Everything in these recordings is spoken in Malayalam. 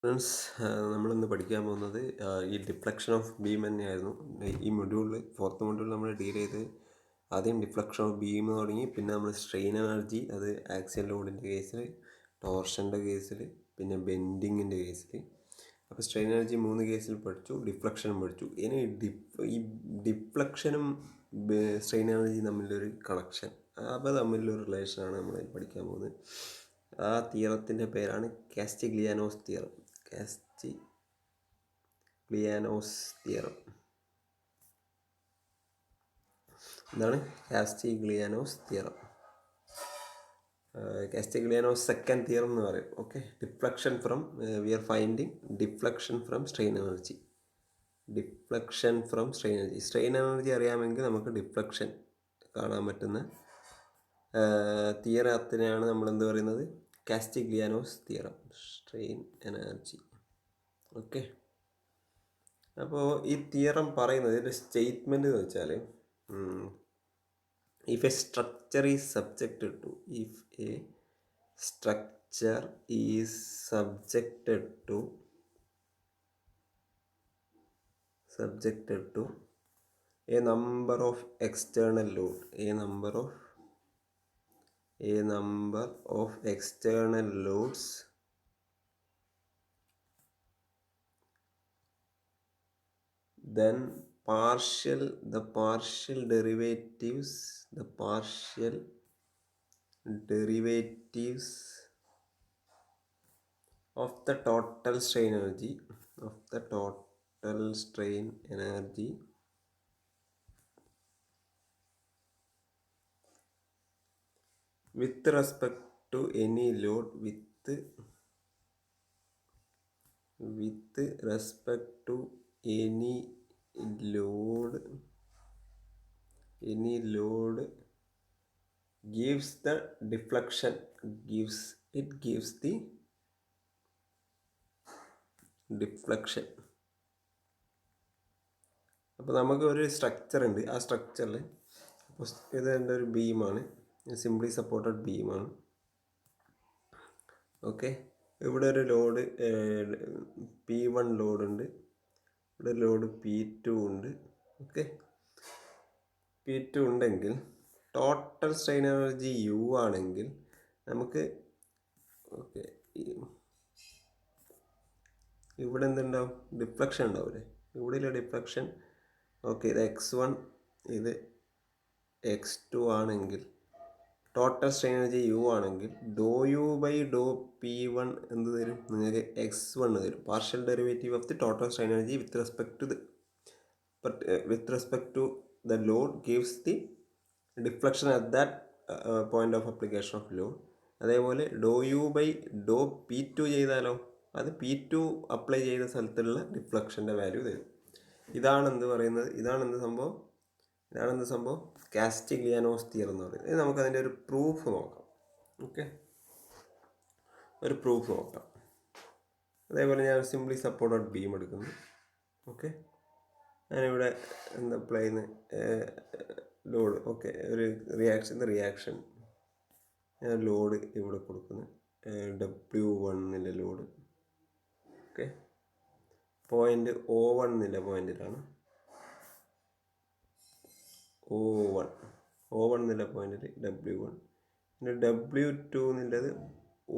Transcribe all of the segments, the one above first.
ഫ്രണ്ട്സ്, നമ്മളിന്ന് പഠിക്കാൻ പോകുന്നത് ഈ ഡിഫ്ലക്ഷൻ ഓഫ് ബീം തന്നെയായിരുന്നു. ഈ മൊഡ്യൂളിൽ ഫോർത്ത് മൊഡ്യൂൾ നമ്മൾ ഡീൽ ചെയ്ത് ആദ്യം ഡിഫ്ലക്ഷൻ ഓഫ് ബീം തുടങ്ങി, പിന്നെ നമ്മൾ സ്ട്രെയിൻ എനർജി, അത് ആക്സിയൽ ലോഡിൻ്റെ കേസിൽ, ടോർഷൻ്റെ കേസിൽ, പിന്നെ ബെൻഡിങ്ങിൻ്റെ കേസിൽ. അപ്പോൾ സ്ട്രെയിൻ എനർജി 3 കേസിൽ പഠിച്ചു, ഡിഫ്ലക്ഷനും പഠിച്ചു. ഇനി ഈ ഡിഫ്ലക്ഷനും സ്ട്രെയിൻ എനർജി തമ്മിലൊരു കണക്ഷൻ, അപ്പോൾ തമ്മിലൊരു റിലേഷനാണ് നമ്മൾ പഠിക്കാൻ പോകുന്നത്. ആ തിയറത്തിൻ്റെ പേരാണ് കാസ്റ്റിഗ്ലിയാനോസ് തിയറം. കാസ്റ്റിഗ്ലിയാനോസ് തിയറം എന്താണ് Castigliano's theorem? Castigliano's second theorem എന്ന് പറയും. Okay, deflection from we are finding deflection from strain energy. Deflection from strain energy. Strain energy അറിയാമെങ്കിൽ നമുക്ക് ഡിഫ്ലക്ഷൻ കാണാൻ പറ്റുന്ന തിയറത്തിനെയാണ് നമ്മൾ എന്ത് പറയുന്നത്? Castigliano's theorem, strain energy. Okay, അപ്പോൾ ഈ തിയറം പറയുന്നത്, ഇതിൻ്റെ സ്റ്റേറ്റ്മെൻറ്റ് എന്ന് വെച്ചാൽ, if a structure is subjected to a number of external loads, then the partial derivatives of the total strain energy with respect to any load gives the deflection, gives the deflection. അപ്പോൾ നമുക്ക് ഒരു സ്ട്രക്ചർ ഉണ്ട്. ആ സ്ട്രക്ചറിൽ ഇത് എൻ്റെ ഒരു ബീമാണ്, സിംപ്ലി സപ്പോർട്ടഡ് ബീമാണ്. ഓക്കെ, ഇവിടെ ഒരു ലോഡ് P1 ലോഡുണ്ട്, ഇവിടെ ലോഡ് P2 ഉണ്ട്. ഓക്കെ, P2 ഉണ്ടെങ്കിൽ ടോട്ടൽ സ്ട്രെയിൻ എനർജി U ആണെങ്കിൽ നമുക്ക് ഓക്കെ ഇവിടെ എന്തുണ്ടാവും? ഡിഫ്ലക്ഷൻ ഉണ്ടാവില്ലേ? ഇവിടെയുള്ള ഡിഫ്ലക്ഷൻ. ഓക്കെ, ഇത് X1, ഇത് X2 ആണെങ്കിൽ ടോട്ടൽ സ്ട്രെയിൻ എനർജി U ആണെങ്കിൽ ∂U/∂P1 എന്ത് തരും? നിങ്ങൾക്ക് X1 തരും. Partial derivative of the total strain energy with respect to the load gives the deflection at that point of application of load. അതേപോലെ ∂U/∂P2 ചെയ്താലോ, അത് P2 അപ്ലൈ ചെയ്ത സ്ഥലത്തുള്ള ഡിഫ്ലക്ഷൻ്റെ വാല്യൂ തരും. ഇതാണെന്ത് പറയുന്നത്? ഇതാണെന്ത് സംഭവം? കാസ്റ്റിഗ്ലിയാനോസ് തിയറം എന്ന് പറയുന്നത്. ഇത് നമുക്കതിൻ്റെ ഒരു പ്രൂഫ് നോക്കാം. ഓക്കെ, ഒരു പ്രൂഫ് നോക്കാം. അതേപോലെ ഞാൻ സിംപ്ലി സപ്പോർട്ടഡ് ബീം എടുക്കുന്നു. ഓക്കെ, ഞാനിവിടെ അപ്ലൈ ചെയ്യുന്ന ലോഡ്, ഓക്കെ, ഒരു റിയാക്ഷൻ ഞാൻ ലോഡ് ഇവിടെ കൊടുക്കുന്നു, W1 load. Okay, point O1 പോയിന്റിലാണ്, O1 പോയിന്റിൽ W1, പിന്നെ W2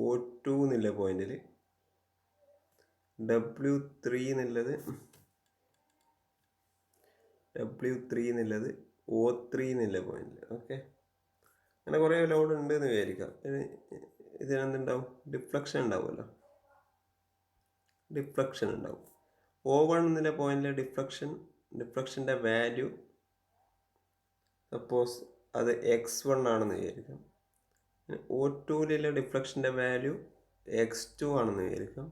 O2 പോയിന്റിൽ, W3 O3 പോയിന്റിൽ. ഓക്കെ, അങ്ങനെ കുറേ ലോഡ് ഉണ്ട് എന്ന് വിചാരിക്കാം. ഇതിനെന്തുണ്ടാവും? ഡിഫ്ലക്ഷൻ ഉണ്ടാവുമല്ലോ, ഡിഫ്ലക്ഷൻ ഉണ്ടാവും. O1 പോയിന്റിലെ ഡിഫ്ലക്ഷൻ്റെ വാല്യൂ സപ്പോസ് അത് X1 ആണെന്ന് വിചാരിക്കാം. O2 ഡിഫ്ലക്ഷൻ്റെ വാല്യൂ X2 ആണെന്ന് വിചാരിക്കാം.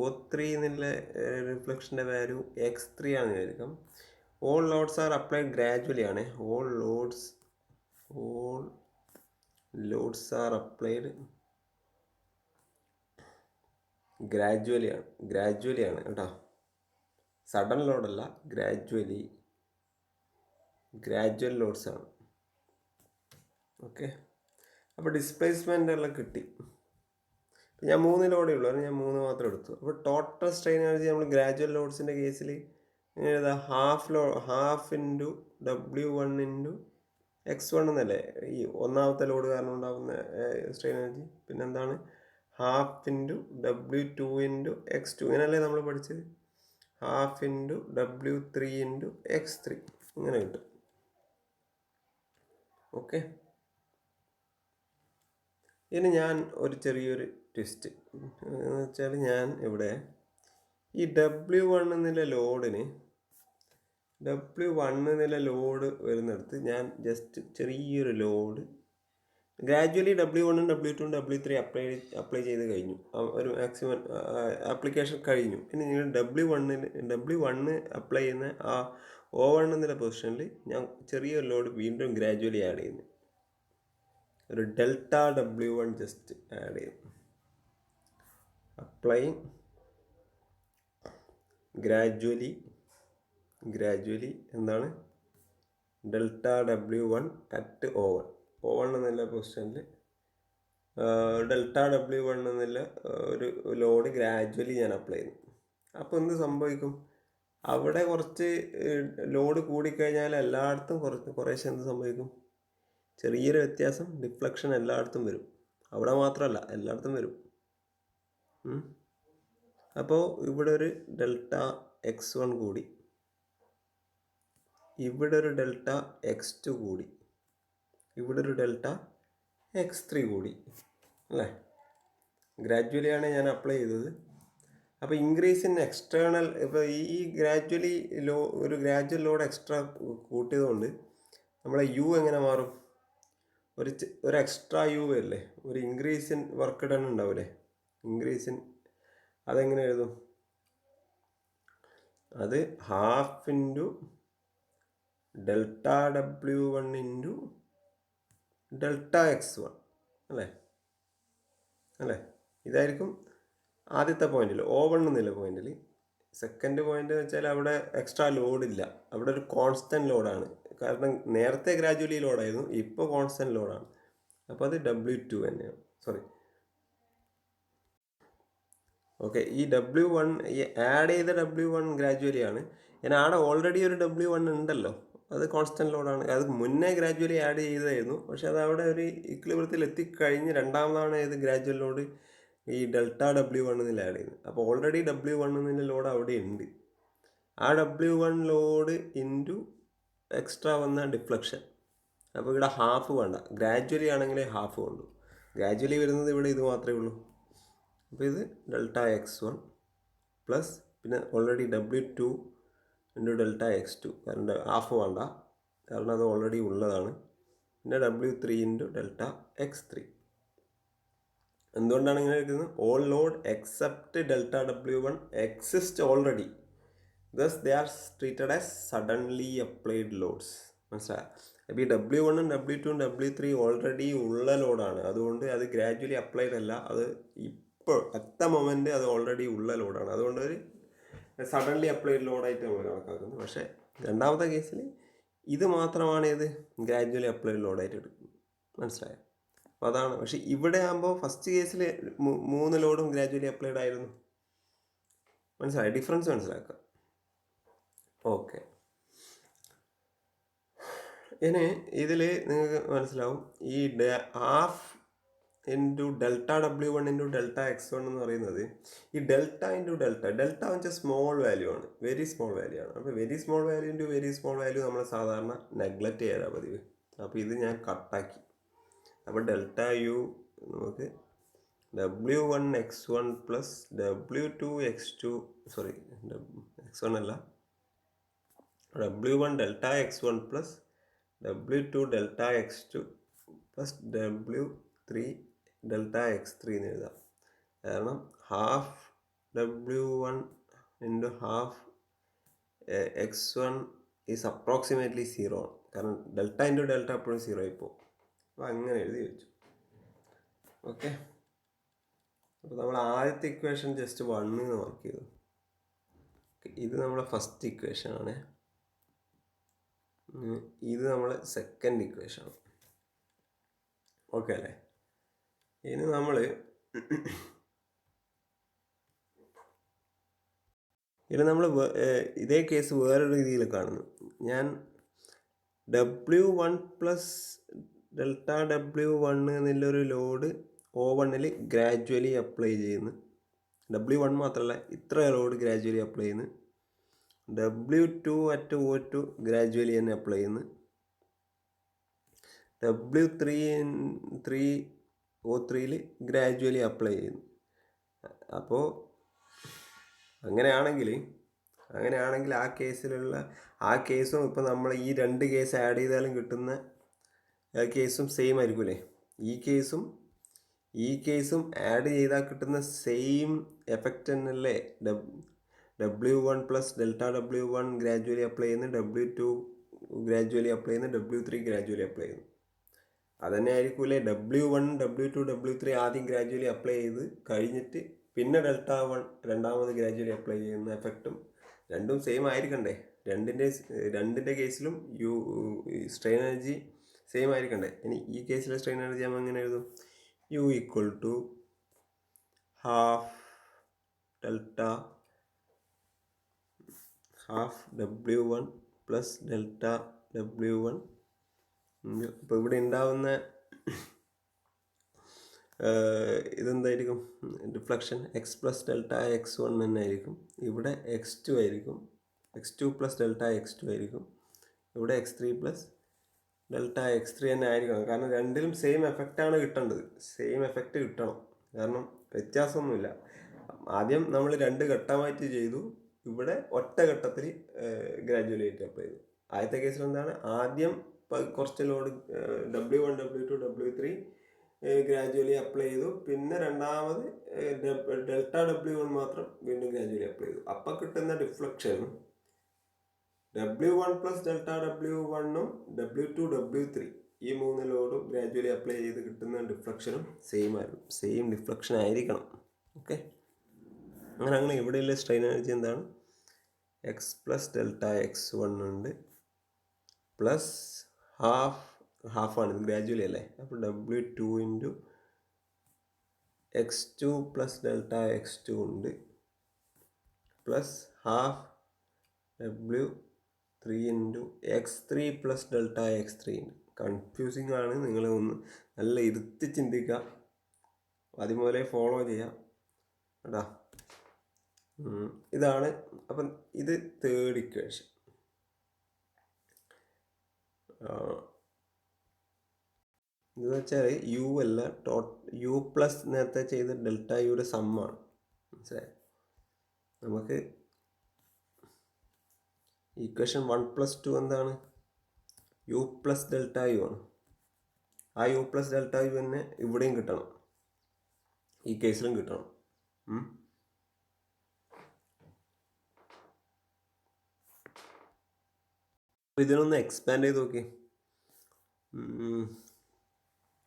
O3 റിഫ്ലക്ഷൻ്റെ വാല്യൂ X3 ആണെന്ന് വിചാരിക്കാം. All loads are applied gradually ആണ്. All loads are applied gradually ആണ് കേട്ടോ. സഡൻ ലോഡല്ല, ഗ്രാജുവൽ ലോഡ്സ് ആണ്. ഓക്കെ, അപ്പോൾ ഡിസ്പ്ലേസ്മെൻ്റ് എല്ലാം കിട്ടി. ഞാൻ 3 ലോഡേ ഉള്ളൂ, അത് ഞാൻ 3 മാത്രം എടുത്തു. അപ്പോൾ ടോട്ടൽ സ്ട്രെയിൻ എനർജി നമ്മൾ ഗ്രാജുവൽ ലോഡ്സിൻ്റെ കേസിൽ ഇങ്ങനെ എഴുതാം, half into W1 into x1 എന്നല്ലേ ഈ ഒന്നാമത്തെ ലോഡ് കാരണം ഉണ്ടാകുന്ന സ്ട്രെയിൻ എനർജി. പിന്നെന്താണ് half into W2 into x2, ഇങ്ങനെയല്ലേ നമ്മൾ പഠിച്ചത്. Half into W3 into x3 ഇങ്ങനെ കിട്ടും. ഓക്കെ, ഇനി ഞാൻ ഒരു ചെറിയൊരു ട്വിസ്റ്റ് എന്ന് വെച്ചാൽ, ഞാൻ ഇവിടെ ഈ W1 എന്നുള്ള ലോഡ് വരുന്നിടത്ത് ഞാൻ ജസ്റ്റ് ചെറിയൊരു load gradually W1 W2 W3 apply ചെയ്ത് കഴിഞ്ഞു, ഒരു മാക്സിമം ആപ്ലിക്കേഷൻ കഴിഞ്ഞു. ഇനി നിങ്ങൾ W1 അപ്ലൈ ചെയ്യുന്ന ആ O1 എന്നുള്ള പൊസിഷനിൽ ഞാൻ ചെറിയൊരു ലോഡ് വീണ്ടും ഗ്രാജുവലി ആഡ് ചെയ്യുന്നു, ഒരു ഡെൽറ്റ W1 ജസ്റ്റ് ആഡ് ചെയ്യും. അപ്ലൈ ഗ്രാജുവലി എന്താണ് ഡെൽറ്റ W1 അറ്റ് O1 എന്നുള്ള പൊസിഷനിൽ ഡെൽറ്റ W1 എന്നുള്ള ഒരു ലോഡ് ഗ്രാജുവലി ഞാൻ അപ്ലൈ ചെയ്യുന്നു. അപ്പോൾ എന്ത് സംഭവിക്കും, അവിടെ കുറച്ച് ലോഡ് കൂടിക്കഴിഞ്ഞാൽ എല്ലായിടത്തും കുറേശ്ശെ എന്ത് സംഭവിക്കും, ചെറിയൊരു വ്യത്യാസം, ഡിഫ്ലക്ഷൻ എല്ലായിടത്തും വരും. അവിടെ മാത്രമല്ല, എല്ലായിടത്തും വരും. അപ്പോൾ ഇവിടെ ഒരു ഡെൽറ്റ x1 കൂടി, ഇവിടെ ഒരു ഡെൽറ്റ x2 കൂടി, ഇവിടെ ഒരു ഡെൽറ്റ x3 കൂടി, അല്ലേ? ഗ്രാജുവലിയാണ് ഞാൻ അപ്ലൈ ചെയ്തത്. അപ്പോൾ ഇൻക്രീസ് ഇൻ എക്സ്റ്റേണൽ, ഇപ്പോൾ ഈ ഒരു ഗ്രാജുവൽ ലോഡ് എക്സ്ട്രാ കൂട്ടിയതുകൊണ്ട് നമ്മളെ യു എങ്ങനെ മാറും, ഒരു എക്സ്ട്രാ യു അല്ലേ, ഒരു ഇൻക്രീസ് ഇൻ വർക്ക് ഡൺ ഉണ്ടാവില്ലേ, ഇൻക്രീസ് ഇൻ, അതെങ്ങനെ എഴുതും, അത് half into delta W1 into delta x1 അല്ലേ. ഇതായിരിക്കും ആദ്യത്തെ പോയിന്റിൽ, O1 എന്നുള്ള പോയിന്റിൽ. സെക്കൻഡ് പോയിന്റ് എന്ന് വെച്ചാൽ അവിടെ എക്സ്ട്രാ ലോഡില്ല, അവിടെ ഒരു കോൺസ്റ്റൻറ്റ് ലോഡാണ്. കാരണം നേരത്തെ ഗ്രാജുവലി ലോഡായിരുന്നു, ഇപ്പോൾ കോൺസ്റ്റൻറ്റ് ലോഡാണ്. അപ്പോൾ അത് W2 തന്നെയാണ്, സോറി. ഓക്കെ, ഈ W1 ഈ ആഡ് ചെയ്ത W1 ഗ്രാജുവലി ആണ്. ഞാൻ അവിടെ ഓൾറെഡി ഒരു W1 ഉണ്ടല്ലോ, അത് കോൺസ്റ്റൻറ്റ് ലോഡാണ്. അത് മുന്നേ ഗ്രാജുവലി ആഡ് ചെയ്തായിരുന്നു, പക്ഷെ അത് അവിടെ ഒരു ഇക്വിലിബ്രിയത്തിൽ എത്തിക്കഴിഞ്ഞ് രണ്ടാമതാണ് ഇത് ഗ്രാജുവൽ ലോഡ് ഈ ഡെൽറ്റ W1 എന്നിൽ ആഡ് ചെയ്യുന്നത്. അപ്പോൾ ഓൾറെഡി W1 എന്നുള്ള ലോഡ് അവിടെ ഉണ്ട്. ആ W1 ലോഡ് ഇൻറ്റു എക്സ്ട്രാ വന്ന ഡിഫ്ലക്ഷൻ. അപ്പോൾ ഇവിടെ ഹാഫ് വേണ്ട, ഗ്രാജുവലി ആണെങ്കിൽ ഹാഫ് കൊണ്ടു. ഗ്രാജുവലി വരുന്നത് ഇവിടെ ഇത് മാത്രമേ ഉള്ളൂ. അപ്പോൾ ഇത് ഡെൽറ്റ x1 പ്ലസ്, പിന്നെ already W2 into delta x2, കാരണം ഹാഫ് വേണ്ട, കാരണം അത് ഓൾറെഡി ഉള്ളതാണ്. പിന്നെ W3 ഇൻറ്റു ഡെൽറ്റ x3. എന്തുകൊണ്ടാണ് ഇങ്ങനെ എടുക്കുന്നത്, all load except delta W1 exist already, thus they are treated as suddenly applied loads. മനസ്സിലായോ? അപ്പോൾ ഈ W1 W2 W3 ഓൾറെഡി ഉള്ള ലോഡാണ്, അതുകൊണ്ട് അത് ഗ്രാജുവലി അപ്ലൈഡ് അല്ല, അത് ഇപ്പോൾ അറ്റ് മൊമെൻറ്റ് അത് ഓൾറെഡി ഉള്ള ലോഡാണ്. അതുകൊണ്ട് ഒരു സഡൻലി അപ്ലൈഡ് ലോഡായിട്ട് നമ്മൾ കണക്കാക്കുന്നത്. പക്ഷേ രണ്ടാമത്തെ കേസിൽ ഇത് മാത്രമാണ് ഇത് ഗ്രാജുവലി അപ്ലൈഡ് ലോഡായിട്ട് എടുക്കുന്നത്. മനസ്സിലായോ? അപ്പോൾ അതാണ്. പക്ഷേ ഇവിടെ ആകുമ്പോൾ ഫസ്റ്റ് കേസിൽ 3 ലോഡും ഗ്രാജുവലി അപ്ലൈഡ് ആയിരുന്നു. മനസ്സിലായോ? ഡിഫറൻസ് മനസ്സിലാക്കുക. ഓക്കെ, ഇനി ഇതിൽ നിങ്ങൾക്ക് മനസ്സിലാവും, ഈ half into delta W1 into delta x1 എന്ന് പറയുന്നത്, ഈ ഡെൽറ്റ ഇൻറ്റു ഡെൽറ്റ എന്ന് വെച്ചാൽ സ്മോൾ വാല്യൂ ആണ്, വെരി സ്മോൾ വാല്യൂ ആണ്. അപ്പോൾ very small value into very small value നമ്മൾ സാധാരണ നെഗ്ലക്റ്റ് ചെയ്യാനാണ് പതിവ്. അപ്പോൾ ഇത് ഞാൻ കട്ടാക്കി. അപ്പോൾ ഡെൽറ്റ യു നമുക്ക് W1 x1 plus W2 x2, sorry x1 അല്ല, W1 delta x1 plus W2 delta x2 plus W3 delta x3 എന്ന് എഴുതാം. കാരണം half W1 into half x1 is approximately 0 ആണ്. കാരണം ഡെൽറ്റ ഇൻറ്റു ഡെൽറ്റ എപ്പോഴും 0 ആയി പോകും. അപ്പോൾ അങ്ങനെ എഴുതി വെച്ചു. ഓക്കെ, അപ്പോൾ നമ്മൾ ആദ്യത്തെ ഇക്വേഷൻ ജസ്റ്റ് 1 എന്ന് മാർക്ക് ചെയ്തു. ഇത് നമ്മളെ ഫസ്റ്റ് ഇക്വേഷൻ ആണ്. ഇത് നമ്മളെ സെക്കൻഡ് ഇക്വേഷൻ ആണ്. ഓക്കെ അല്ലേ? ഇനി നമ്മൾ ഇത് നമ്മൾ ഇതേ കേസ് വേറൊരു രീതിയിൽ കാണുന്നു. ഞാൻ W1 പ്ലസ് ഡെൽറ്റ W1 എന്നുള്ളൊരു ലോഡ് O1 ഗ്രാജുവലി അപ്ലൈ ചെയ്യുന്നു. W1 മാത്രമല്ല, ഇത്ര ലോഡ് ഗ്രാജുവലി അപ്ലൈ ചെയ്യുന്നു. W2 അറ്റ് O2 ഗ്രാജുവലി തന്നെ അപ്ലൈ ചെയ്യുന്നു. W3 O3 ഗ്രാജുവലി അപ്ലൈ ചെയ്യുന്നു. അപ്പോൾ അങ്ങനെയാണെങ്കിൽ ആ കേസും ഇപ്പം നമ്മൾ ഈ രണ്ട് കേസ് ആഡ് ചെയ്താലും കിട്ടുന്ന കേസും സെയിം ആയിരിക്കും. ഈ കേസും ആഡ് ചെയ്താൽ കിട്ടുന്ന സെയിം എഫക്റ്റ് തന്നെയല്ലേ. W1 plus delta W1 gradually apply ചെയ്യുന്നു, W2 ഗ്രാജുവലി അപ്ലൈ ചെയ്യുന്നു, W3 ഗ്രാജുവലി അപ്ലൈ ചെയ്യുന്നു. അതന്നെ ആയിരിക്കൂലേ W1 W2 W3 ആദ്യം ഗ്രാജുവലി അപ്ലൈ ചെയ്ത് കഴിഞ്ഞിട്ട് പിന്നെ ഡെൽറ്റ1 രണ്ടാമത് ഗ്രാജുവലി അപ്ലൈ ചെയ്യുന്ന എഫക്റ്റും രണ്ടും സെയിം ആയിരിക്കണ്ടേ. രണ്ടിൻ്റെ കേസിലും സ്ട്രെയിൻ എനർജി സെയിം ആയിരിക്കണ്ടേ. ഇനി ഈ കേസിലെ സ്ട്രെയിൻ എനർജി നമ്മൾ എങ്ങനെ എഴുതും? U equal to half W1 plus delta W1. ഇപ്പോൾ ഇവിടെ ഉണ്ടാവുന്ന ഇതെന്തായിരിക്കും? Deflection X plus delta X1 തന്നെ ആയിരിക്കും. ഇവിടെ X2 ആയിരിക്കും. X2 പ്ലസ് ഡെൽറ്റ X2 ആയിരിക്കും. ഇവിടെ X3 പ്ലസ് ഡെൽറ്റ X3 തന്നെ ആയിരിക്കണം. കാരണം രണ്ടിലും സെയിം എഫക്റ്റാണ് കിട്ടേണ്ടത്. സെയിം എഫക്റ്റ് കിട്ടണം. കാരണം വ്യത്യാസമൊന്നുമില്ല. ആദ്യം നമ്മൾ രണ്ട് ഘട്ടമായിട്ട് ചെയ്തു, ഇവിടെ ഒറ്റ ഘട്ടത്തിൽ ഗ്രാജുവലി ആയിട്ട് അപ്ലൈ ചെയ്തു. ആദ്യത്തെ കേസിൽ എന്താണ്? ആദ്യം കുറച്ച് load W1 W2 W3 gradually apply ചെയ്തു. പിന്നെ രണ്ടാമത് ഡെൽറ്റ W1 മാത്രം വീണ്ടും ഗ്രാജുവലി അപ്ലൈ ചെയ്തു. അപ്പം കിട്ടുന്ന deflection W1 plus delta W1 W2 W3 ഈ മൂന്ന് ലോഡും ഗ്രാജുവലി അപ്ലൈ ചെയ്ത് കിട്ടുന്ന ഡിഫ്ലക്ഷനും സെയിം ഡിഫ്ലക്ഷൻ ആയിരിക്കണം. ഓക്കെ, അങ്ങനെ ഇവിടെയുള്ള സ്ട്രെയിൻ എനർജി എന്താണ്? X പ്ലസ് ഡെൽറ്റ X1 ഉണ്ട്, പ്ലസ് ഹാഫാണ്, ഇത് ഗ്രാജുവലി അല്ലേ. അപ്പോൾ W2 into X2 plus delta X2 ഉണ്ട്, plus half W3 into X3 plus delta X3 ഉണ്ട്. കൺഫ്യൂസിങ് ആണ്. നിങ്ങൾ ഒന്ന് നല്ല ഇരുത്തി ചിന്തിക്കുക, അതുപോലെ ഫോളോ ചെയ്യാം കേട്ടോ. ഇതാണ്. അപ്പം ഇത് തേർഡ് ഇക്വേഷൻ. ഇതെന്ന് വെച്ചാൽ U അല്ല, U പ്ലസ് നേരത്തെ ചെയ്ത ഡെൽറ്റ യുടെ സമ്മാണ്. മനസ്സിലായി? നമുക്ക് ഇക്വേഷൻ 1+2 എന്താണ്? U പ്ലസ് ഡെൽറ്റ U ആണ്. ആ U പ്ലസ് ഡെൽറ്റ U തന്നെ ഇവിടെയും കിട്ടണം, ഈ കേസിലും കിട്ടണം. ഇതിനൊന്ന് എക്സ്പാൻഡ് ചെയ്ത് നോക്കി.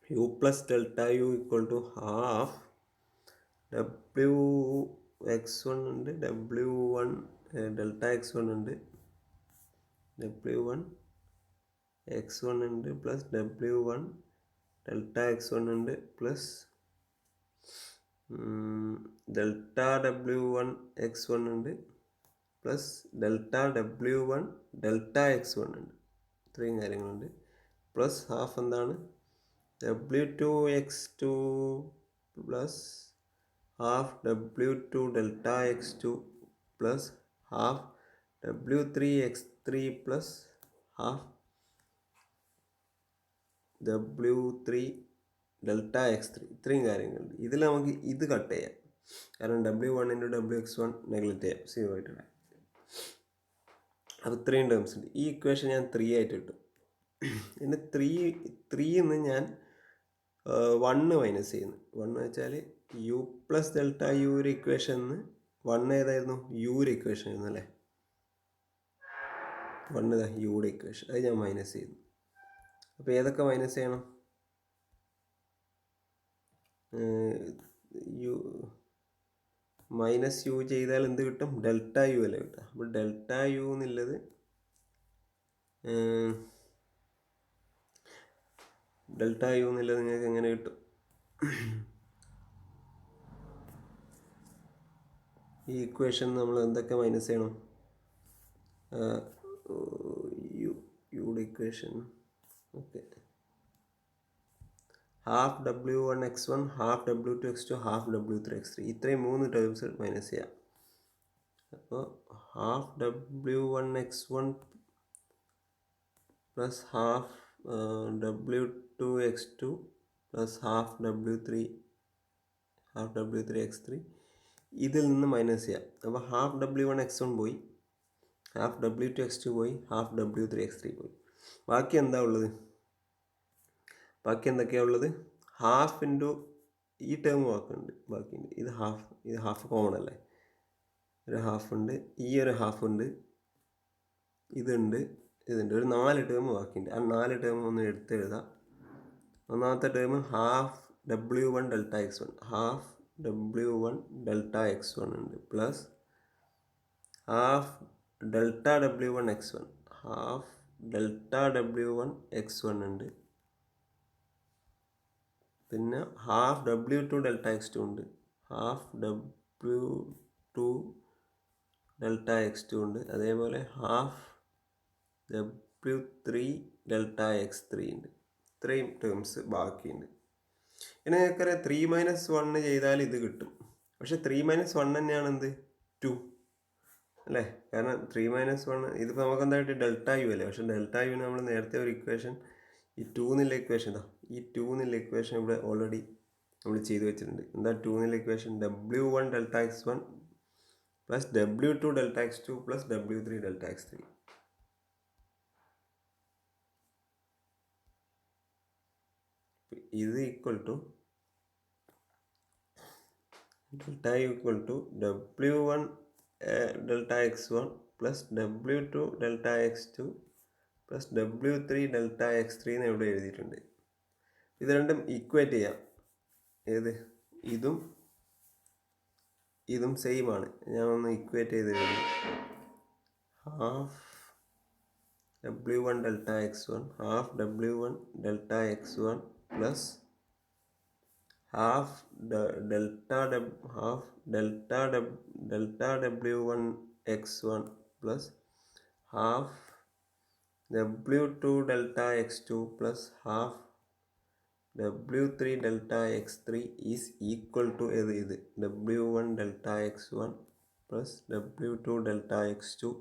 U plus delta U equal to half W(x1) ഉണ്ട്, W1 ഡെൽറ്റ X1 ഉണ്ട്, W1 X1 ഉണ്ട്, പ്ലസ് W1 ഡെൽറ്റ X1 ഉണ്ട്, പ്ലസ് ഡെൽറ്റ W1 X1 ഉണ്ട്, plus delta W1 delta X1 ഉണ്ട്. ഇത്രയും കാര്യങ്ങളുണ്ട്. പ്ലസ് ഹാഫ് എന്താണ്? W2 X2 plus half W2 delta X2 plus half W3 X3 plus half W3 delta X3. ഇത്രയും കാര്യങ്ങളുണ്ട്. ഇതിൽ നമുക്ക് ഇത് കട്ട് ചെയ്യാം, കാരണം W1 ഇൻറ്റു WX1 നെഗ്ലക്റ്റ് ചെയ്യാം, 0 ആയിട്ടുണ്ട്. അത് ഇത്രയും ടേംസ് ഉണ്ട്. ഈ ഇക്വേഷൻ ഞാൻ 3 ആയിട്ട് കിട്ടും. പിന്നെ 3 ഞാൻ 1 മൈനസ് ചെയ്യുന്നു. 1 വെച്ചാൽ U പ്ലസ് ഡെൽറ്റ U ഒരു ഇക്വേഷൻ 1 ഏതായിരുന്നു? U ഒരു ഇക്വേഷൻ ആയിരുന്നു അല്ലേ. 1 ഇതാ യുടെ ഇക്വേഷൻ, അത് ഞാൻ മൈനസ് ചെയ്യുന്നു. അപ്പോൾ ഏതൊക്കെ മൈനസ് ചെയ്യണം? മൈനസ് U ചെയ്താൽ എന്ത് കിട്ടും? ഡെൽറ്റ U അല്ലേ കിട്ടുക. അപ്പോൾ ഡെൽറ്റ U എന്നുള്ളത് നിങ്ങൾക്ക് എങ്ങനെ കിട്ടും? ഈ ഇക്വേഷൻ നമ്മൾ എന്തൊക്കെ മൈനസ് ചെയ്യണം? യുടെ equation okay, half W1x1 half W2x2 half W3x3 ഇത്രയും 3 ടേംസ് മൈനസ് ചെയ്യാം. അപ്പോൾ half W1x1 plus half W2x2 plus half W3x3 ഇതിൽ നിന്ന് മൈനസ് ചെയ്യാം. അപ്പോൾ ഹാഫ് W1x1 പോയി, ഹാഫ് W2x2 പോയി, ഹാഫ് W3x3 പോയി. ബാക്കി എന്താ ഉള്ളത്? ബാക്കി എന്തൊക്കെയാണ് ഉള്ളത്? ഹാഫ് ഇൻറ്റു ഈ ടേം ബാക്കിയുണ്ട്, ബാക്കിയുണ്ട്. ഇത് ഹാഫ് കോമൺ അല്ലേ, ഒരു ഹാഫ് ഉണ്ട്, ഈ ഒരു ഹാഫ് ഉണ്ട്, ഇതുണ്ട്, ഒരു 4 ടേം ബാക്കിയുണ്ട്. ആ 4 ടേം ഒന്ന് എടുത്തെഴുതാം. ഒന്നാമത്തെ term half W1 delta x1, half W1 delta x1 ഉണ്ട്, plus half delta W1 x1, half delta W1 x1 ഉണ്ട്, പിന്നെ ഹാഫ് W2 ഡെൽറ്റ x2 ഉണ്ട്, ഹാഫ് W2 ഡെൽറ്റ x2 ഉണ്ട്, അതേപോലെ ഹാഫ് W3 ഡെൽറ്റ x3 ഉണ്ട്. ഇത്രയും ടേംസ് ബാക്കിയുണ്ട്. ഇനി നിങ്ങൾക്കറിയാം 3 - 1 ചെയ്താൽ ഇത് കിട്ടും. പക്ഷെ 3 - 1 തന്നെയാണ് എന്ത് 2 അല്ലേ? കാരണം 3 - 1 ഇതിപ്പോൾ നമുക്ക് എന്തായിട്ട് ഡെൽറ്റ യു അല്ലേ? പക്ഷെ ഡെൽറ്റ യുവിന് നമ്മൾ നേരത്തെ ഒരു ഇക്വേഷൻ, ഈ 2 എന്നുള്ള ഇക്വേഷൻ ഇതാ, ഈ 2 എന്നുള്ള ഇക്വേഷൻ ഇവിടെ ഓൾറെഡി നമ്മൾ ചെയ്ത് വെച്ചിട്ടുണ്ട്. എന്താ 2 എന്നുള്ള equation? W1 delta x1 plus W2 delta x2 plus W3 delta x3. ഇത് equal to delta equal to W1 delta x1 plus W2 delta x2 plus W3 delta x3 എന്ന് ഇവിടെ എഴുതിയിട്ടുണ്ട്. ഇത് രണ്ടും ഈക്വേറ്റ് ചെയ്യാം. ഏത്? ഇതും സെയിം ആണ്. ഞാൻ ഒന്ന് ഈക്വേറ്റ് ചെയ്ത് എഴുതുന്നു. Half W1 delta x1 half W1 delta x1 plus half delta W1 x1 plus half W2 delta x2 plus half W3 delta x3 is equal to ഇത് W1 delta x1 plus W2 delta x2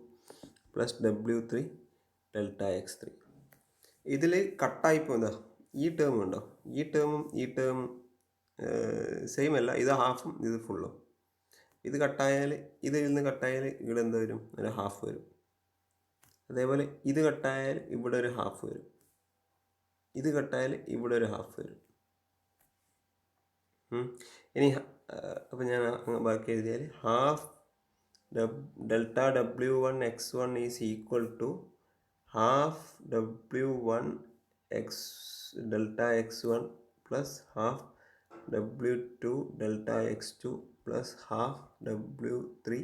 plus W3 delta x3. ഇതിൽ കട്ടായി പോകുന്നതാ ഈ ടേം ഉണ്ടോ? ഈ ടേമും സെയിം അല്ല. ഇത് ഹാഫും ഇത് ഫുള്ളും. ഇത് കട്ടായാൽ, ഇതിൽ നിന്ന് കട്ടായാൽ ഇവിടെ എന്താ വരും? ഒരു ഹാഫ് വരും. അതേപോലെ ഇത് കട്ടായാൽ ഇവിടെ ഒരു ഹാഫ് വരും. ഇത് കട്ടായാൽ ഇവിടെ ഒരു ഹാഫ് വരും. ഇനി അപ്പം ഞാൻ ബാക്കി എഴുതിയാൽ half delta W1 x1 is equal to half W1 delta x1 plus half W2 delta x2 plus half W3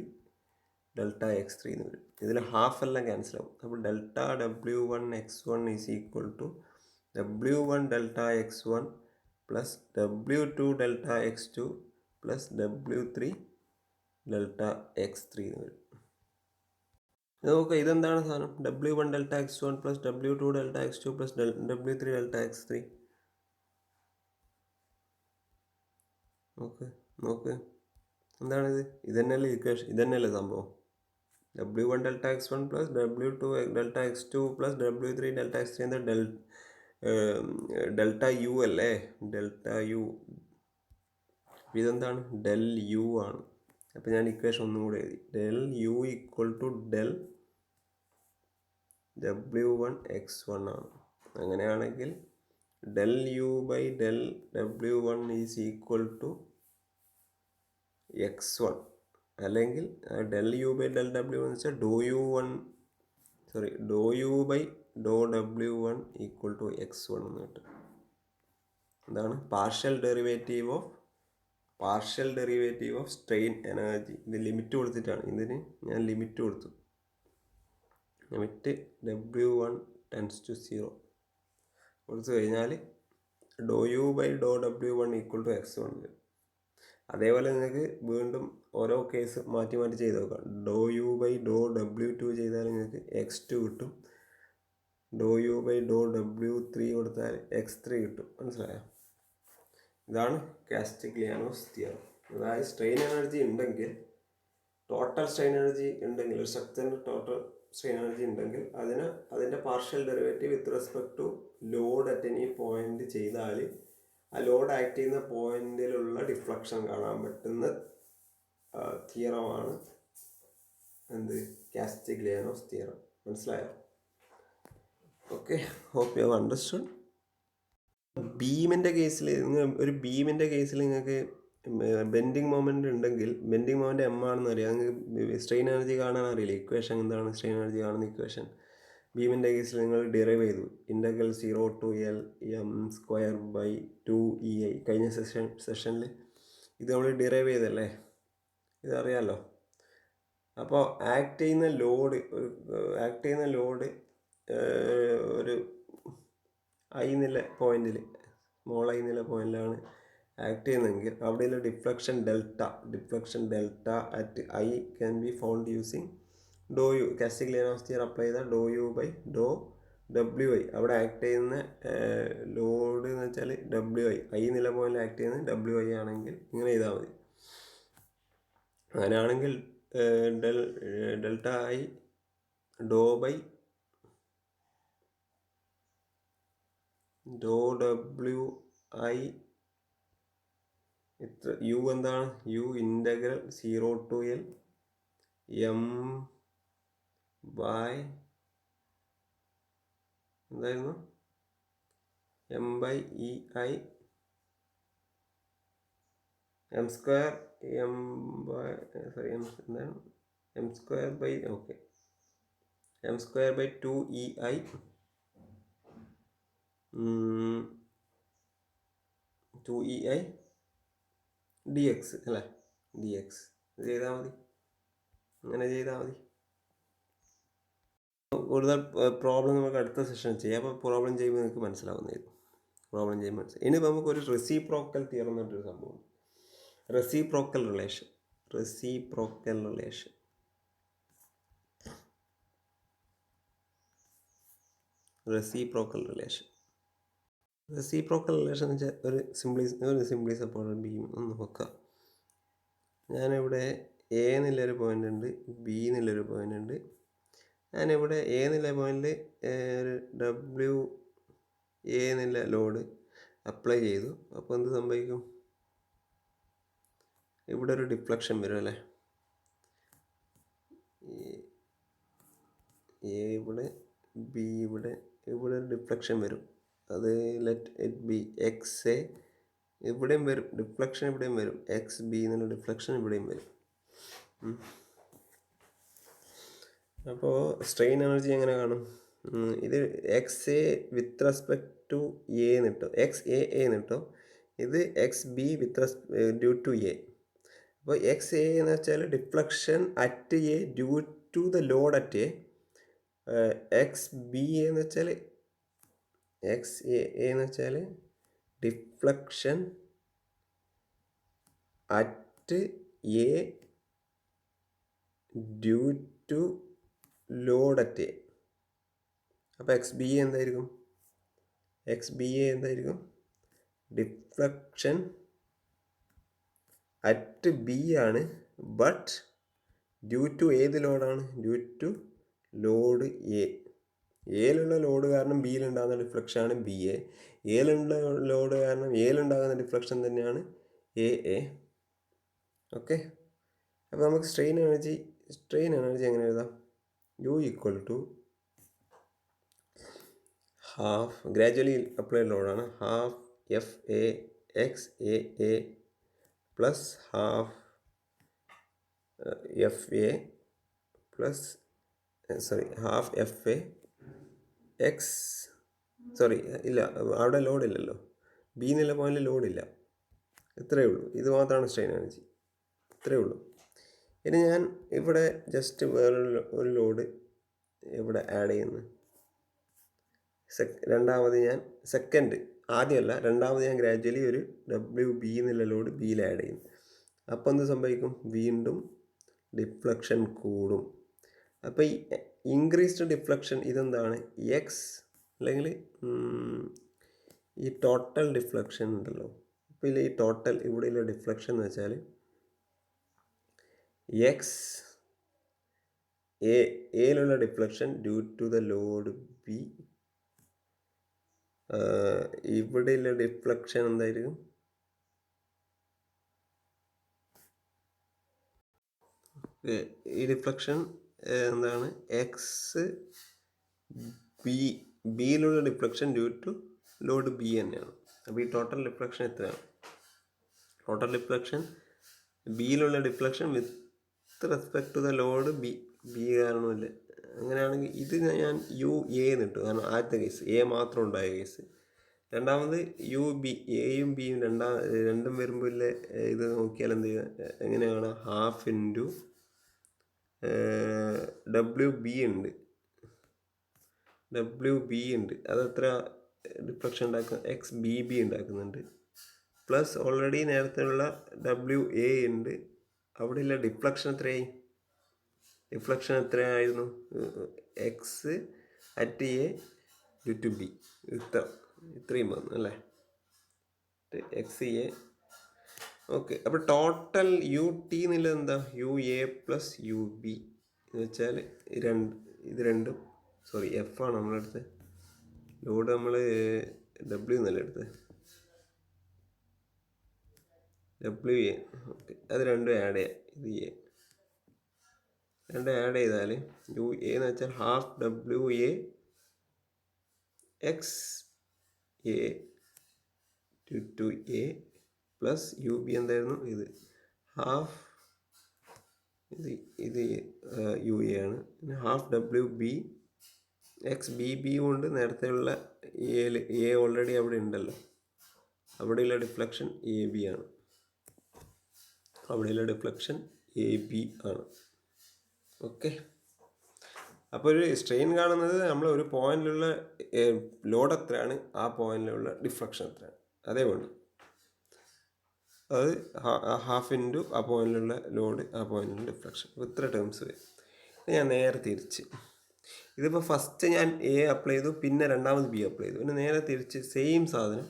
delta x3 എന്ന് വരും. ഇതിൽ ഹാഫ് എല്ലാം ക്യാൻസൽ ആവും. അപ്പോൾ delta W1 x1 is equal to W1 delta x1 plus W2 delta x2 plus W3 delta x3 എന്ന് വരും. നോക്കുക, ഇതെന്താണ് സാധനം? W1 delta x1 plus W2 delta x2 plus W3 delta x3. നോക്ക് എന്താണിത്? ഇതന്നെയല്ലേ ഇക്വേഷൻ? ഇതന്നെയല്ലേ സംഭവം? W1 delta x1 plus W2 delta x2 plus W3 delta x3 എന്താ? ഡെൽറ്റ യു അല്ലേ? Delta U. ഇതെന്താണ്? ഡെൽ യു ആണ്. അപ്പം ഞാൻ ഇക്വേഷൻ ഒന്നും കൂടെ എഴുതി. Del U equal to del W1 x1 ആണ്. അങ്ങനെയാണെങ്കിൽ del U by del W1 is equal to x1, അല്ലെങ്കിൽ del U by del W1 എന്ന് വെച്ചാൽ doe U by doe W1 equal to x1 എന്ന് കിട്ടും. എന്താണ്? Partial derivative of strain energy. ഇത് ലിമിറ്റ് കൊടുത്തിട്ടാണ്. ഇതിന് ഞാൻ ലിമിറ്റ് കൊടുത്തു. ലിമിറ്റ് W1 ടെൻസ് ടു 0 കൊടുത്തു കഴിഞ്ഞാൽ doe U by doe W1 equal to x1 വരും. അതേപോലെ നിങ്ങൾക്ക് വീണ്ടും ഓരോ കേസ് മാറ്റി മാറ്റി ചെയ്ത് നോക്കാം. ഡോ യു ബൈ ഡോ W2 ചെയ്താൽ നിങ്ങൾക്ക് X2 കിട്ടും. ഡോ യു ബൈ ഡോ W3 കൊടുത്താൽ X3 കിട്ടും. മനസ്സിലായോ? ഇതാണ് കാസ്റ്റിഗ്ലിയാനോസ് തിയറം. അതായത് സ്ട്രെയിൻ എനർജി ഉണ്ടെങ്കിൽ, ടോട്ടൽ സ്ട്രെയിൻ എനർജി ഉണ്ടെങ്കിൽ, ഒരു സ്ട്രക്ചറിന് ടോട്ടൽ സ്ട്രെയിൻ എനർജി ഉണ്ടെങ്കിൽ അതിൻ്റെ partial derivative with respect to load at any point ചെയ്താൽ ആ ലോഡ് ആക്ട് ചെയ്യുന്ന പോയിന്റിലുള്ള ഡിഫ്ലക്ഷൻ കാണാൻ പറ്റുന്ന തിയറമാണ് എന്ത്? Castigliano's theorem. മനസ്സിലായോ? Okay, hope you have understood. ബീമിൻ്റെ കേസിൽ ഒരു ബീമിൻ്റെ കേസിൽ നിങ്ങൾക്ക് ബെൻഡിങ് മൊമെൻ്റ് ഉണ്ടെങ്കിൽ, ബെൻഡിങ് മൊമെൻ്റ് എം ആണെന്ന് അറിയാം. നിങ്ങൾക്ക് സ്ട്രെയിൻ എനർജി കാണാൻ അറിയില്ല. ഇക്വേഷൻ എന്താണ് സ്ട്രെയിൻ എനർജി കാണുന്ന ഇക്വേഷൻ? ബീമിൻ്റെ കേസിൽ നിങ്ങൾ ഡിറൈവ് ചെയ്തു. Integral 0 to L m²/2EI. കഴിഞ്ഞ സെഷനിൽ ഇത് നമ്മൾ ഡിറൈവ് ചെയ്തല്ലേ, ഇതറിയാമല്ലോ. അപ്പോൾ ആക്ട് ചെയ്യുന്ന ലോഡ് ഒരു ഐ എന്നുള്ള പോയിന്റിൽ, സ്മോൾ ഐ എന്നുള്ള പോയിന്റിലാണ് ആക്ട് ചെയ്യുന്നതെങ്കിൽ അവിടെയുള്ള deflection delta at I can be found using do U. Castigliano's theorem apply ചെയ്താൽ do U by do WI. അവിടെ ആക്ട് ചെയ്യുന്ന ലോഡ് എന്ന് വെച്ചാൽ WI. ഐ എന്നുള്ള പോയിന്റിൽ ആക്ട് ചെയ്യുന്നത് WI ആണെങ്കിൽ ഇങ്ങനെ ചെയ്താൽ മതി. അങ്ങനെയാണെങ്കിൽ delta I do by do WI. ഇത്ര യു എന്താണ്? U integral 0 to L m by എന്തായിരുന്നു? m/EI m², എന്താണ്? m²/2EI dx അല്ലേ? dx ചെയ്താൽ മതി. അങ്ങനെ ചെയ്താൽ മതി. കൂടുതൽ പ്രോബ്ലം നമുക്ക് അടുത്ത സെഷൻ ചെയ്യാം. അപ്പോൾ പ്രോബ്ലം ചെയ്യുമ്പോൾ നിങ്ങൾക്ക് മനസ്സിലാവുന്നതായിരുന്നു. ഇനിയിപ്പോൾ നമുക്കൊരു റെസിപ്രോക്കൽ തിയറം എന്ന് പറഞ്ഞൊരു സംഭവം. Reciprocal relation. എന്ന് വെച്ചാൽ ഒരു സിംപ്ലി സപ്പോർട്ടഡ് ബീം ഒന്ന് നോക്കാം. ഞാനിവിടെ എ എന്നുള്ളൊരു പോയിൻ്റ് ഉണ്ട്, ബി എന്നുള്ളൊരു പോയിൻ്റ് ഉണ്ട്. ഞാനിവിടെ എ എന്നുള്ള പോയിന്റിൽ ഒരു WA എന്നുള്ള ലോഡ് അപ്ലൈ ചെയ്തു. അപ്പോൾ എന്ത് സംഭവിക്കും? ഇവിടെ ഒരു ഡിഫ്ലക്ഷൻ വരും അല്ലേ? എ ഇവിടെ, ബി ഇവിടെ ഒരു ഡിഫ്ലക്ഷൻ വരും. അത് ലെറ്റ് ഇറ്റ് ബി XA. ഇവിടെയും വരും ഡിഫ്ലക്ഷൻ, ഇവിടെയും വരും XB എന്നുള്ള ഡിഫ്ലക്ഷൻ ഇവിടെയും വരും. അപ്പോൾ സ്ട്രെയിൻ എനർജി എങ്ങനെ കാണും? ഇത് XA with respect to A എന്ന് കിട്ടും, XAA എന്ന് കിട്ടും. ഇത് XB ഡ്യൂ ടു എ. അപ്പോൾ XA എന്ന് വെച്ചാൽ deflection at A due to the load at A. XB എന്ന് വെച്ചാൽ XAA എന്ന് വെച്ചാൽ deflection at A due to load at A. അപ്പോൾ XBA എന്തായിരിക്കും? ഡിഫ്ലക്ഷൻ അറ്റ് ബി ആണ്, ബട്ട് ഡ്യൂ ടു ഏത് ലോഡാണ്? Due to load A. എയിലുള്ള ലോഡ് കാരണം ബിയിലുണ്ടാകുന്ന ഡിഫ്ലക്ഷനാണ് BA. എയിലുള്ള ലോഡ് കാരണം എയിലുണ്ടാകുന്ന ഡിഫ്ലക്ഷൻ തന്നെയാണ് AA. ഓക്കെ, അപ്പോൾ നമുക്ക് സ്ട്രെയിൻ എനർജി എങ്ങനെ എഴുതാം? U equal to half, gradually applied ലോഡാണ്, half FA XAA plus half half FA ഇല്ല, അവിടെ ലോഡില്ലല്ലോ, ബി എന്നുള്ള പോയിന്റിൽ ലോഡില്ല. ഇത്രയേ ഉള്ളൂ. ഇത് മാത്രമാണ് സ്ട്രെയിൻ എനർജി, ഇത്രയേ ഉള്ളൂ. ഇനി ഞാൻ ഇവിടെ ജസ്റ്റ് വേറൊരു ലോഡ് ഇവിടെ ആഡ് ചെയ്യുന്നു. രണ്ടാമത് ഞാൻ ആദ്യമല്ല, രണ്ടാമത് ഞാൻ ഗ്രാജുവലി ഒരു WB എന്നുള്ള ലോഡ് ബിയിൽ ആഡ് ചെയ്യുന്നു. അപ്പോൾ എന്ത് സംഭവിക്കും? വീണ്ടും ഡിഫ്ലക്ഷൻ കൂടും. അപ്പോൾ ഈ ഇൻക്രീസ്ഡ് ഡിഫ്ലക്ഷൻ ഇതെന്താണ്? എക്സ് അല്ലെങ്കിൽ ഈ ടോട്ടൽ ഡിഫ്ലക്ഷൻ ഉണ്ടല്ലോ. അപ്പോൾ ഈ ടോട്ടൽ ഇവിടെയുള്ള ഡിഫ്ലക്ഷൻ എന്ന് വെച്ചാൽ എക്സ് എയിലുള്ള deflection due to the load B. ഇവിടെയുള്ള ഡിഫ്ലക്ഷൻ എന്തായിരിക്കും? ഈ ഡിഫ്ലക്ഷൻ എന്താണ്? എക്സ് ബിയിലുള്ള deflection due to load B തന്നെയാണ്. അപ്പോൾ ഈ ടോട്ടൽ ഡിഫ്ലക്ഷൻ എത്രയാണ്? ടോട്ടൽ ഡിഫ്ലക്ഷൻ ബിയിലുള്ള deflection with respect to the load B കാരണമില്ല. അങ്ങനെയാണെങ്കിൽ ഇത് ഞാൻ യു എ എന്നിട്ടു, കാരണം ആദ്യത്തെ കേസ് എ മാത്രം ഉണ്ടായ കേസ്. രണ്ടാമത് യു ബി, എയും ബിയും രണ്ടും വരുമ്പോൾ ഇല്ലേ ഇത് നോക്കിയാൽ എന്ത് ചെയ്യുക? എങ്ങനെയാണ്? ഹാഫ് ഇൻറ്റു ഡബ്ല്യു ബി ഉണ്ട്, അതെത്ര ഡിഫ്ലക്ഷൻ ഉണ്ടാക്കുക? എക്സ് ബി ബി ഉണ്ടാക്കുന്നുണ്ട്. പ്ലസ് ഓൾറെഡി നേരത്തെയുള്ള ഡബ്ല്യു എ ഉണ്ട്, അവിടെയുള്ള ഡിഫ്ലക്ഷൻ എത്രയായിരുന്നു? X at A due to B ഇത്രയും വന്നു അല്ലേ? X A. ഓക്കെ, അപ്പോൾ ടോട്ടൽ യു ടി എന്നുള്ളത് എന്താ? U A plus U B എന്ന് വെച്ചാൽ ഇത് രണ്ടും എഫ് ആണ് നമ്മളെടുത്ത്. ലോഡ് നമ്മൾ ഡബ്ല്യു എന്നല്ല എടുത്ത്, ഡബ്ല്യു എ. ഓക്കെ, അത് രണ്ടും ആഡ് ചെയ്യാം. ഇത് എ രണ്ടും ആഡ് ചെയ്താൽ യു എ എന്ന് വെച്ചാൽ half W A X A to A plus U B എന്തായിരുന്നു? ഇത് ഹാഫ് ഇത് യു എ ആണ്. പിന്നെ half W B X B B കൊണ്ട് നേരത്തെയുള്ള എ ഓൾറെഡി അവിടെ ഉണ്ടല്ലോ, അവിടെയുള്ള ഡിഫ്ലക്ഷൻ എ ബി ആണ്. ഓക്കെ, അപ്പോൾ ഒരു സ്ട്രെയിൻ കാണുന്നത് നമ്മൾ ഒരു പോയിന്റിലുള്ള ലോഡ് എത്രയാണ്, ആ പോയിന്റിലുള്ള ഡിഫ്ലക്ഷൻ എത്രയാണ്, അതേപോലെ അത് ഹാഫ് ഇൻറ്റു ആ പോയിന്റിലുള്ള ലോഡ്, ആ പോയിന്റിലുള്ള ഡിഫ്ലക്ഷൻ. ഇത്ര ടേംസ് വരും. ഞാൻ നേരെ തിരിച്ച്, ഇതിപ്പോൾ ഫസ്റ്റ് ഞാൻ എ അപ്ലൈ ചെയ്തു, പിന്നെ രണ്ടാമത് ബി അപ്ലൈ ചെയ്തു, പിന്നെ നേരെ തിരിച്ച് സെയിം സാധനം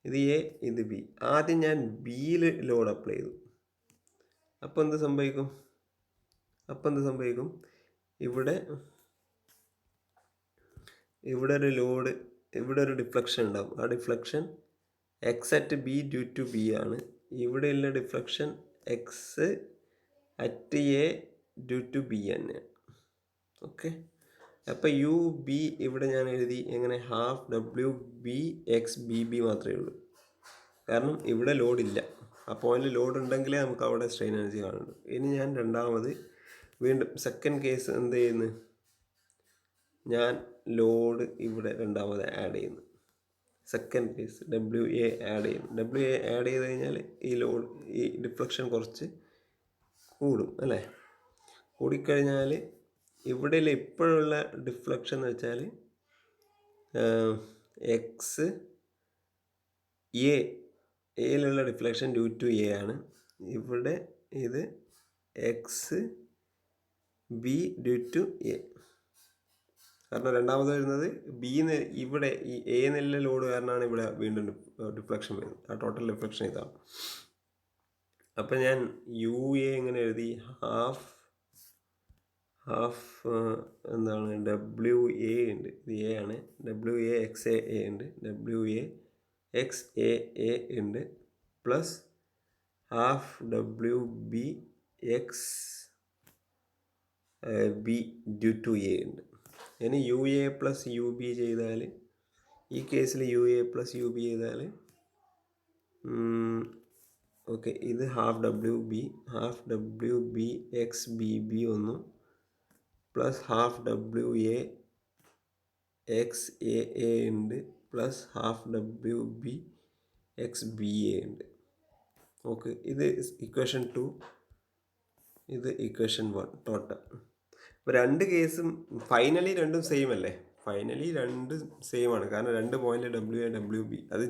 ഇത് എ ഇത് ബി. ആദ്യം ഞാൻ ബിയിൽ ലോഡ് അപ്ലൈ ചെയ്തു. അപ്പോൾ എന്ത് സംഭവിക്കും? ഇവിടെ ഒരു ലോഡ്, ഇവിടെ ഒരു ഡിഫ്ലക്ഷൻ ഉണ്ടാവും. ആ deflection X at B due to B ആണ്. ഇവിടെയുള്ള deflection X at A due to B തന്നെയാണ്. ഓക്കെ, അപ്പോൾ യു ബി ഇവിടെ ഞാൻ എഴുതി എങ്ങനെ? Half W B X B B മാത്രമേ ഉള്ളൂ, കാരണം ഇവിടെ ലോഡില്ല. ആ പോയിന്റിൽ ലോഡ് ഉണ്ടെങ്കിലേ നമുക്ക് അവിടെ സ്ട്രെയിൻ എനർജി കാണുള്ളൂ. ഇനി ഞാൻ രണ്ടാമത് വീണ്ടും സെക്കൻഡ് കേസ് എന്ത് ചെയ്യുന്നു? ഞാൻ ലോഡ് ഇവിടെ രണ്ടാമത് ആഡ് ചെയ്യുന്നു. Second case W A add ചെയ്യുന്നു. ഡബ്ല്യു എ ആഡ് ചെയ്ത് കഴിഞ്ഞാൽ ഈ ഡിഫ്ലക്ഷൻ കുറച്ച് കൂടും അല്ലേ? കൂടിക്കഴിഞ്ഞാൽ ഇവിടെയുള്ള ഇപ്പോഴുള്ള ഡിഫ്ലക്ഷൻ എന്ന് വെച്ചാൽ എക്സ് എയിലുള്ള ഡിഫ്ലക്ഷൻ ഡ്യൂ ടു എ ആണ്. ഇവിടെ ഇത് X B due to A, കാരണം രണ്ടാമത് വരുന്നത് ബിന്ന് ഇവിടെ ഈ എ എന്നുള്ള ലോഡ് കാരണമാണ് ഇവിടെ വീണ്ടും ഡിഫ്ലക്ഷൻ വരുന്നത്. ആ ടോട്ടൽ ഡിഫ്ലക്ഷൻ ഇതാണ്. അപ്പം ഞാൻ യു എ എങ്ങനെ എഴുതി? ഹാഫ് എന്താണ്? ഡബ്ല്യു എ ഉണ്ട്, ഇത് എ ആണ്. ഡബ്ല്യു എ എക്സ് എ ഉണ്ട്, ഡബ്ല്യു എ എക്സ് എ ഉണ്ട്, plus half W B X B due to A ഉണ്ട്. ഇനി U A plus U B ചെയ്താൽ, ഈ കേസിൽ U A plus U B ചെയ്താൽ ഓക്കെ, ഇത് half W B X B B ഒന്നും, plus half W A X A ഉണ്ട്, plus half W B X B A ഉണ്ട്. ഓക്കെ, ഇത് ഇക്വേഷൻ 2, ഇത് ഇക്വേഷൻ 1 ടോട്ടൽ. ഇപ്പോൾ രണ്ട് കേസും ഫൈനലി രണ്ടും സെയിം അല്ലേ? ഫൈനലി രണ്ടും സെയിം ആണ്, കാരണം രണ്ട് point W A W B. അത്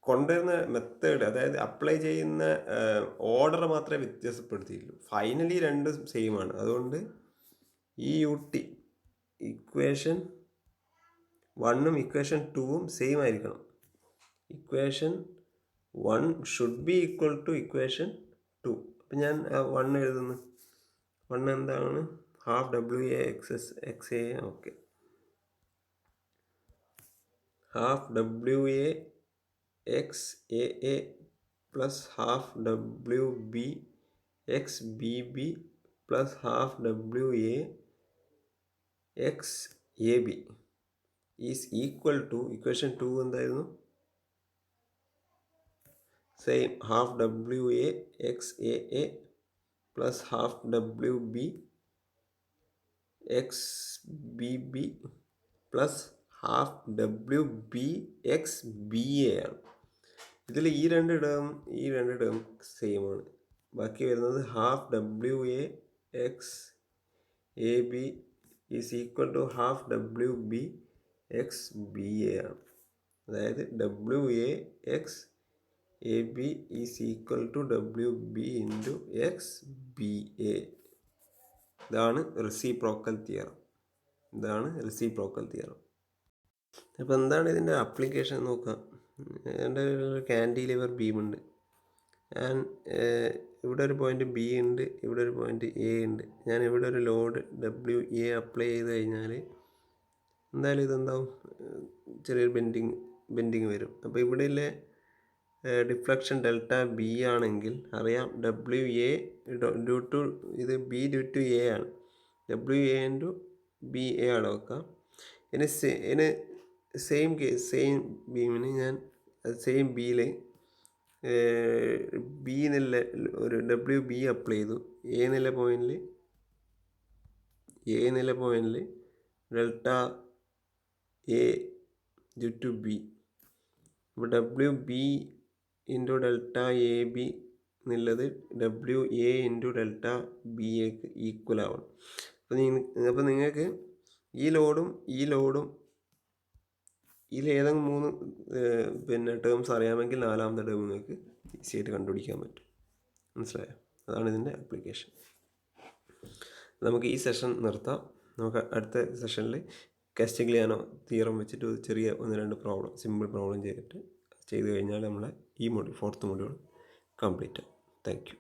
കൊണ്ടുവരുന്ന മെത്തേഡ്, അതായത് അപ്ലൈ ചെയ്യുന്ന ഓർഡർ മാത്രമേ വ്യത്യാസപ്പെടുത്തിയിട്ടുള്ളൂ. ഫൈനലി രണ്ടും സെയിം ആണ്. അതുകൊണ്ട് ഈ UT ഇക്വേഷൻ 1ഉം ഇക്വേഷൻ 2ഉം സെയിം ആയിരിക്കണം. Equation 1 should be equal to equation 2. അപ്പം ഞാൻ 1 എഴുതുന്നു. 1 എന്താണ്? Half WA XA. Okay, half WA XAA plus half WB XBB plus half WA XAB is equal to equation 2 എന്തായിരുന്നു? Same, half WA XAA plus half WB XBB plus half WB XBA ആണ്. ഇതിൽ ഈ രണ്ട് ടേം സെയിം ആണ്. ബാക്കി വരുന്നത് half WA XAB is equal to half WB XBA ആണ്. അതായത് WA XAB is equal to WB into XBA. ഇതാണ് റെസിപ്രോക്കൽ തിയറം. അപ്പോൾ എന്താണ് ഇതിൻ്റെ ആപ്ലിക്കേഷൻ നോക്കാം. എൻ്റെ ഒരു കാൻഡിലിവർ ബീമുണ്ട്. ഞാൻ ഇവിടെ ഒരു പോയിൻ്റ് B ഉണ്ട്, ഇവിടെ ഒരു പോയിൻ്റ് A ഉണ്ട്. ഞാൻ ഇവിടെ ഒരു ലോഡ് WA അപ്ലൈ ചെയ്ത് കഴിഞ്ഞാൽ എന്തായാലും ഇതെന്താവും, ചെറിയൊരു ബെൻഡിങ് വരും. അപ്പോൾ ഇവിടെയുള്ള ഡിഫ്ലക്ഷൻ ΔB ആണെങ്കിൽ അറിയാം WA ഡ്യൂ ടു ഇത് B ഡ്യൂ ടു A ആണ്. WA ഇൻറ്റു BA ആണ് വെക്കാം. ഇനി സെയിം ബീമിന് ഞാൻ സെയിം ബിയിൽ B എന്നുള്ള ഒരു WB അപ്ലൈ ചെയ്തു. A എന്നുള്ള പോയിന്റിൽ ΔA ഡ്യൂ ടു B. അപ്പോൾ WB ഇൻറ്റു ΔAB എന്നുള്ളത് WA ഇൻറ്റു ΔBAക്ക് ഈക്വൽ ആവണം. അപ്പോൾ നിങ്ങൾക്ക് ഈ ലോഡും ഇതിലേതെങ്കിലും 3 ടേംസ് അറിയാമെങ്കിൽ 4ാമത്തെ ടേം നിങ്ങൾക്ക് ഈസിയായിട്ട് കണ്ടുപിടിക്കാൻ പറ്റും. മനസ്സിലായോ? അതാണ് ഇതിൻ്റെ ആപ്ലിക്കേഷൻ. നമുക്ക് ഈ സെഷൻ നിർത്താം. നമുക്ക് അടുത്ത സെഷനിൽ കാസ്റ്റിഗ്ലിയാനോ തിയറം വെച്ചിട്ട് ചെറിയ 1-2 സിമ്പിൾ പ്രോബ്ലം ചെയ്ത് കഴിഞ്ഞാൽ നമ്മളെ ഈ 4th മൊഡ്യൂൾ കംപ്ലീറ്റ് ആവും. Thank you.